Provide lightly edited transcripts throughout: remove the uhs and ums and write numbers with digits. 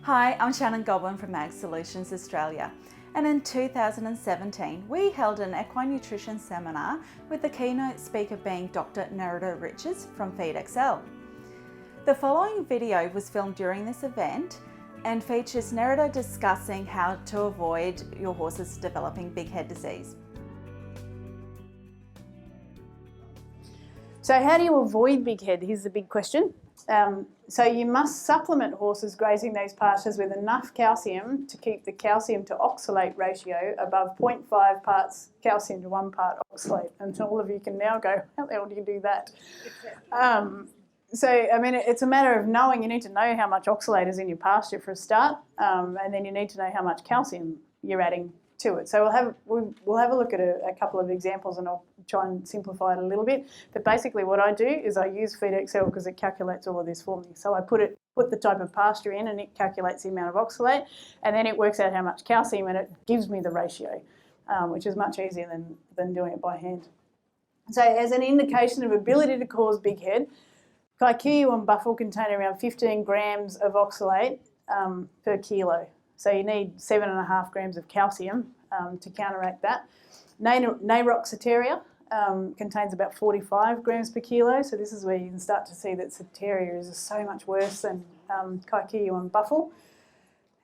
Hi, I'm Shannon Goblin from AgSolutions Australia, and in 2017 we held an equine nutrition seminar with the keynote speaker being Dr Nerida Richards from FeedXL. The following video was filmed during this event and features Nerida discussing how to avoid your horses developing big head disease. So how do you avoid big head? Here's the big question. So you must supplement horses grazing these pastures with enough calcium to keep the calcium to oxalate ratio above 0.5 parts calcium to 1 part oxalate. And all of you can now go, how the hell do you do that? So, I mean, it's a matter of knowing. You need to know how much oxalate is in your pasture for a start, and then you need to know how much calcium you're adding to it. So we'll have a look at a couple of examples, and I'll try and simplify it a little bit. But basically what I do is I use FeedXL because it calculates all of this for me. So I put the type of pasture in and it calculates the amount of oxalate, and then it works out how much calcium and it gives me the ratio, which is much easier than doing it by hand. So as an indication of ability to cause big head, Kikuyu and buffel contain around 15 grams of oxalate per kilo. So you need 7.5 grams of calcium to counteract that. Nayroxyteria contains about 45 grams per kilo. So this is where you can start to see that Soteria is so much worse than Kikuyu and buffel.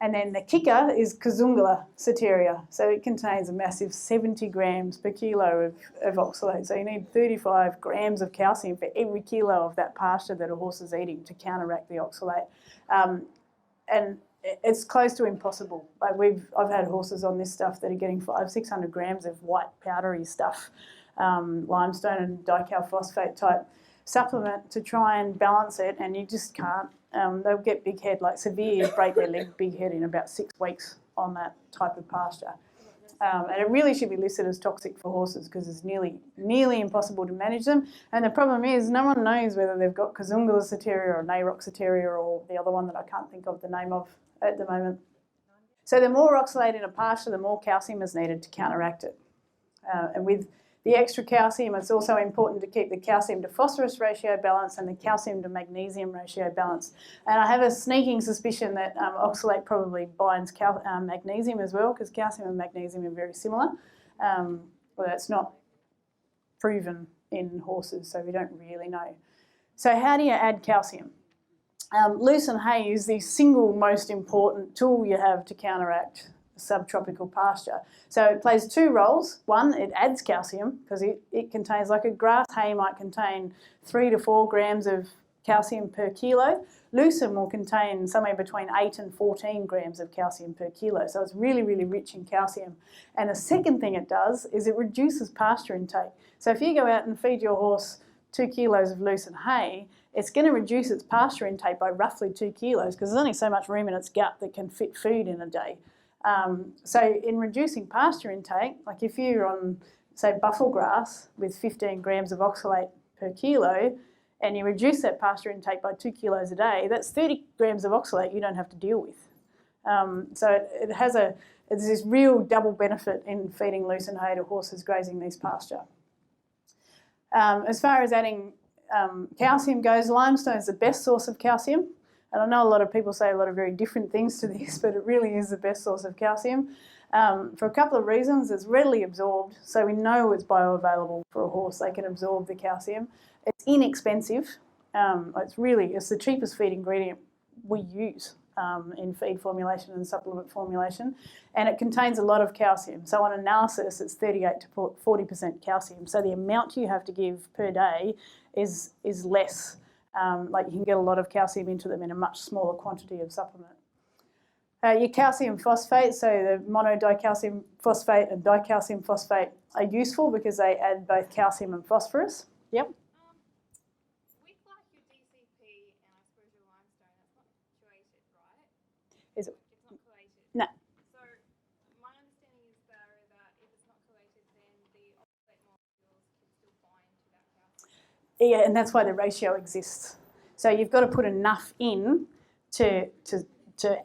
And then the kicker is Kazungula Soteria. So it contains a massive 70 grams per kilo of oxalate. So you need 35 grams of calcium for every kilo of that pasture that a horse is eating to counteract the oxalate. And it's close to impossible. Like I've had horses on this stuff that are getting 500-600 grams of white powdery stuff, limestone and dicalphosphate type supplement to try and balance it, and you just can't. They'll get big head, like severe break their leg big head in about 6 weeks on that type of pasture. And it really should be listed as toxic for horses because it's nearly impossible to manage them. And the problem is no one knows whether they've got Kazungula Soteria or Nayroxyteria or the other one that I can't think of the name of at the moment. So the more oxalate in a pasture, the more calcium is needed to counteract it. And with the extra calcium, it's also important to keep the calcium to phosphorus ratio balanced and the calcium to magnesium ratio balanced. And I have a sneaking suspicion that oxalate probably binds magnesium as well, because calcium and magnesium are very similar. Well, that's not proven in horses, so we don't really know. So how do you add calcium? Lucerne hay is the single most important tool you have to counteract subtropical pasture. So it plays 2 roles. One, it adds calcium because it contains, like a grass hay might contain 3 to 4 grams of calcium per kilo. Lucerne will contain somewhere between 8 and 14 grams of calcium per kilo. So it's really, really rich in calcium. And the second thing it does is it reduces pasture intake. So if you go out and feed your horse 2 kilos of lucerne hay, it's going to reduce its pasture intake by roughly 2 kilos because there's only so much room in its gut that can fit food in a day. So in reducing pasture intake, like if you're on, say, buffel grass with 15 grams of oxalate per kilo and you reduce that pasture intake by 2 kilos a day, that's 30 grams of oxalate you don't have to deal with. So it's this real double benefit in feeding lucerne hay to horses grazing these pasture. As far as adding calcium goes, limestone is the best source of calcium. And I know a lot of people say a lot of very different things to this, but it really is the best source of calcium. For a couple of reasons. It's readily absorbed, so we know it's bioavailable for a horse. They can absorb the calcium. It's inexpensive. It's the cheapest feed ingredient we use in feed formulation and supplement formulation, and it contains a lot of calcium. So on analysis, it's 38 to 40% calcium. So the amount you have to give per day is less. Like you can get a lot of calcium into them in a much smaller quantity of supplement. Your calcium phosphate, so the monodicalcium phosphate and dicalcium phosphate are useful because they add both calcium and phosphorus. Yep. With like your DCP and I suppose your limestone, it's not chelated, right? Is it? It's not chelated. No. So my understanding is that if it's not chelated, then the oxalate molecules can still bind to that calcium. Yeah, and that's why the ratio exists. So you've got to put enough in to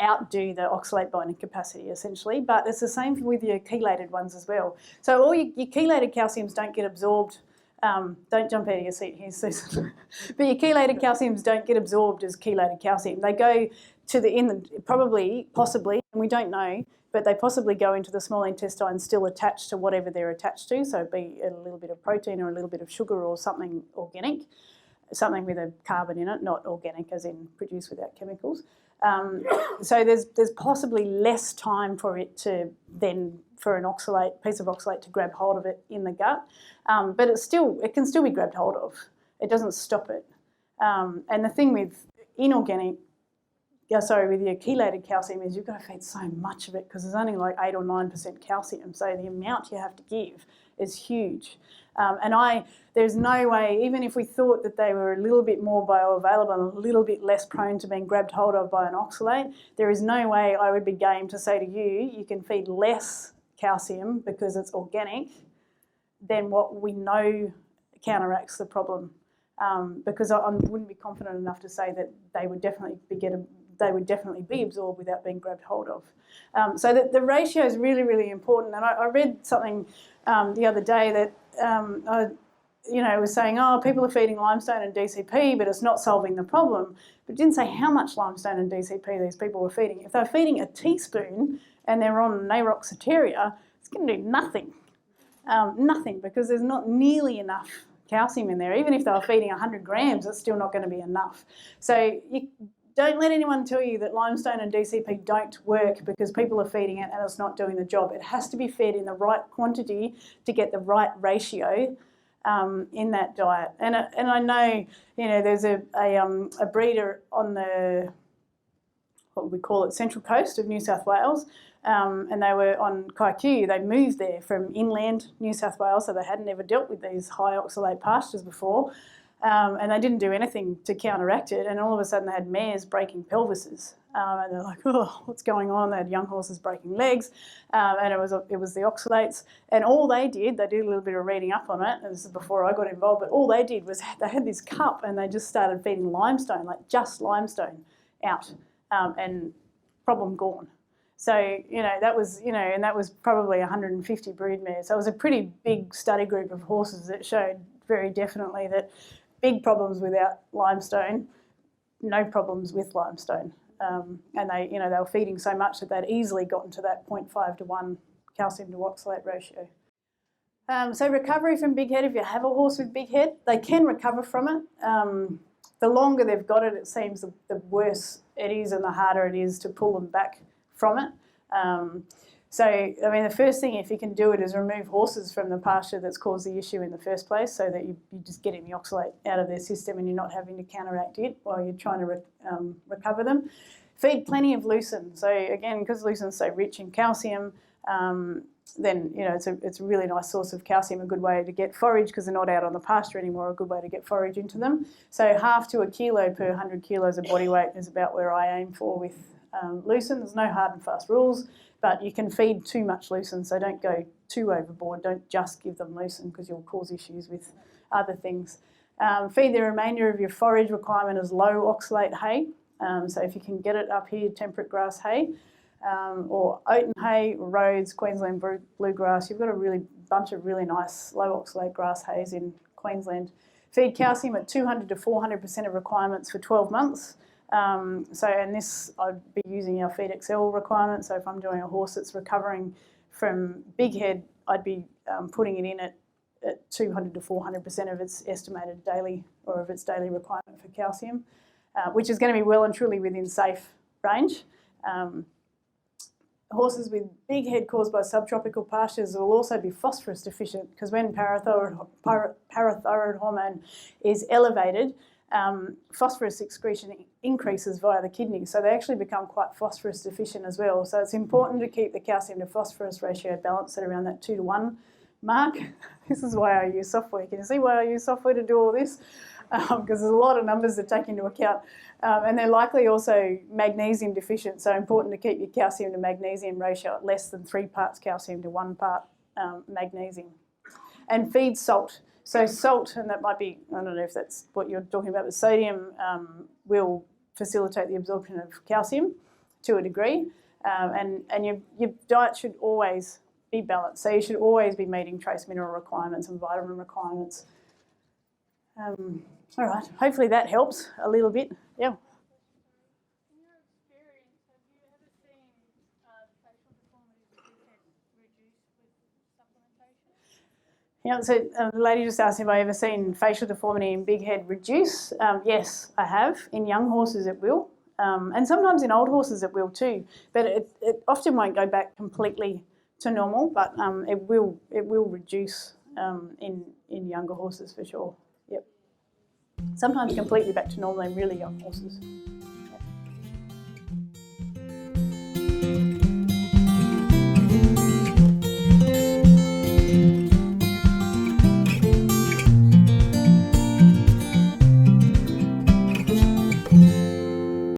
outdo the oxalate binding capacity, essentially. But it's the same with your chelated ones as well. So all your chelated calciums don't get absorbed. Don't jump out of your seat here, Susan. But your chelated calciums don't get absorbed as chelated calcium. They go possibly, and we don't know, but they possibly go into the small intestine still attached to whatever they're attached to, so it'd be a little bit of protein or a little bit of sugar or something organic, something with a carbon in it, not organic as in produced without chemicals. So there's possibly less time for it to then, for an piece of oxalate to grab hold of it in the gut, but it can still be grabbed hold of. It doesn't stop it. And the thing with with your chelated calcium is you've got to feed so much of it because there's only like 8 or 9% calcium. So the amount you have to give is huge. There's no way, even if we thought that they were a little bit more bioavailable and a little bit less prone to being grabbed hold of by an oxalate, there is no way I would be game to say to you, you can feed less calcium because it's organic than what we know counteracts the problem. Because I wouldn't be confident enough to say that they would definitely be absorbed without being grabbed hold of. So the ratio is really, really important. And I read something the other day that was saying, people are feeding limestone and DCP, but it's not solving the problem. But it didn't say how much limestone and DCP these people were feeding. If they're feeding a teaspoon and they're on Naroxeteria, it's going to do nothing. Nothing, because there's not nearly enough calcium in there. Even if they were feeding 100 grams, it's still not going to be enough. So you don't let anyone tell you that limestone and DCP don't work because people are feeding it and it's not doing the job. It has to be fed in the right quantity to get the right ratio in that diet. And I know, there's a breeder on the, what we call it, Central Coast of New South Wales, and they were on Kaiku. They moved there from inland New South Wales, so they hadn't ever dealt with these high oxalate pastures before, and they didn't do anything to counteract it, and all of a sudden they had mares breaking pelvises, and they're like, oh, what's going on? They had young horses breaking legs, and it was the oxalates, and all they did a little bit of reading up on it, and this is before I got involved, but all they did was they had this cup and they just started feeding limestone, like just limestone out, and problem gone. So, that was, and that was probably 150 brood mares. So it was a pretty big study group of horses that showed very definitely that big problems without limestone, no problems with limestone. And they were feeding so much that they'd easily gotten to that 0.5 to 1 calcium to oxalate ratio. So recovery from big head, if you have a horse with big head, they can recover from it. The longer they've got it, it seems the worse it is and the harder it is to pull them back from it. The first thing, if you can do it, is remove horses from the pasture that's caused the issue in the first place, so that you're just getting the oxalate out of their system and you're not having to counteract it while you're trying to recover them. Feed plenty of lucerne. So again, because lucerne's so rich in calcium, then it's a really nice source of calcium, a good way to get forage because they're not out on the pasture anymore, a good way to get forage into them. So 1/2 to 1 kilo per 100 kilos of body weight is about where I aim for with lucerne. There's no hard and fast rules, but you can feed too much lucerne, so don't go too overboard. Don't just give them lucerne because you'll cause issues with other things. Feed the remainder of your forage requirement as low oxalate hay. So if you can get it up here, temperate grass hay, or oat and hay, Rhodes, Queensland bluegrass. You've got a bunch of really nice low oxalate grass hays in Queensland. Feed calcium at 200 to 400% of requirements for 12 months. And this, I'd be using our Feed XL requirement. So if I'm doing a horse that's recovering from big head, I'd be putting it in at 200 to 400% of its estimated daily, or of its daily requirement for calcium, which is going to be well and truly within safe range. Horses with big head caused by subtropical pastures will also be phosphorus deficient, because when parathyroid hormone is elevated, phosphorus excretion increases via the kidneys, so they actually become quite phosphorus deficient as well. So it's important to keep the calcium to phosphorus ratio balanced at around that 2 to 1 mark. This is why I use software. Can you see why I use software to do all this? Because there's a lot of numbers to take into account, and they're likely also magnesium deficient, so important to keep your calcium to magnesium ratio at less than 3 parts calcium to 1 part magnesium. And feed salt. So salt, and that might be, I don't know if that's what you're talking about, but sodium will facilitate the absorption of calcium to a degree, and your diet should always be balanced. So you should always be meeting trace mineral requirements and vitamin requirements. All right, hopefully that helps a little bit. Yeah. In your experience, Yeah, so the lady just asked if I ever seen facial deformity in big head reduce. Yes, I have. In young horses it will, and sometimes in old horses it will too, but it often won't go back completely to normal, but it will reduce in younger horses for sure. Yep. Sometimes completely back to normal in really young horses.